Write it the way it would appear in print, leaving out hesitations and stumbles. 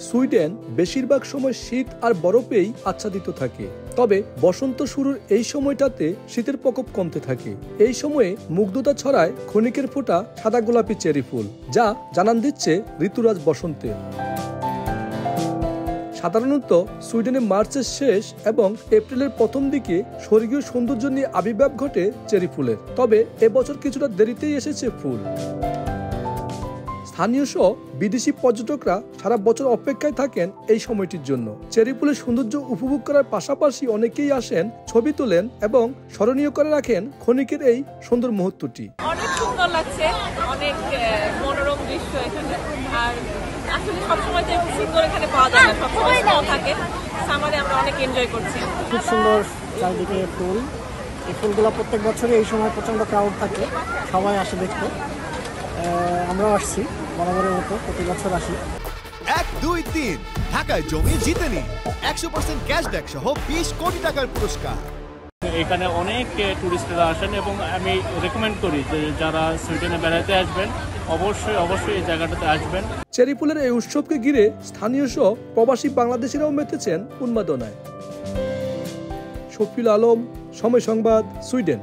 Sweden বেশিরভাগ সময় শীত আর বরফেই আচ্ছাদিত থাকে। তবে বসন্ত শুরুর এই সময়টাতে শীতের প্রকোপ কমতে থাকে। এই সময়ে মুগ্ধতা ছড়ায় ক্ষণিকের ফোঁটা সাদা গোলাপি চেরি ফুল, যা জানান দিচ্ছে ঋতুরাজ বসন্তের। সাধারণত সুইডেনে মার্চের শেষ এবং এপ্রিলের প্রথম দিকে স্বর্গীয় সৌন্দর্য নিয়ে আবির্ভাব ঘটে চেরি ফুলের। তবে এবছর কিছুটা দেরিতেই এসেছে ফুল। স্থানীয় সহ বিদেশি পর্যটকরা সারা বছর অপেক্ষায় থাকেন এই সময়টির জন্য। চেরি ফুলের সৌন্দর্য উপভোগ করার পাশাপাশি অনেকেই আসেন, ছবি তোলেন এবং স্মরণীয় করে রাখেন ক্ষণিকের এই সুন্দর মুহূর্তটি। অনেক সুন্দর লাগছে, অনেক মনোরম দৃশ্য এখানে। আর আসলে সবসময় যে সুন্দর এখানে পাওয়া যায় না, সবসময় স্নো থাকে। সামারে আমরা অনেক এনজয় করছি। খুব সুন্দর চারিদিকে ফুল। এই ফুলগুলো প্রত্যেক বছরই এই সময় প্রচণ্ড ক্রাউড থাকে, সবাই আসে দেখতে। আমরাও আসছি বরাবরের মতো, প্রতি বছর আসি। 1, 2, 3 ঢাকায় জমি জিতে নিন 100% ক্যাশব্যাক সহ 20 কোটি টাকার পুরস্কার। এখানে অনেক টুরিস্টরা আসেন এবং আমি রেকমেন্ড করি যে যারা সুইডেনে বেড়াতে আসবেন অবশ্যই এই জায়গাটাতে আসবেন। চেরি ফুলের এই উৎসবকে ঘিরে স্থানীয় সহ প্রবাসী বাংলাদেশিরাও মেতেছেন উন্মাদনায়। শফিউল আলম, সময় সংবাদ, সুইডেন।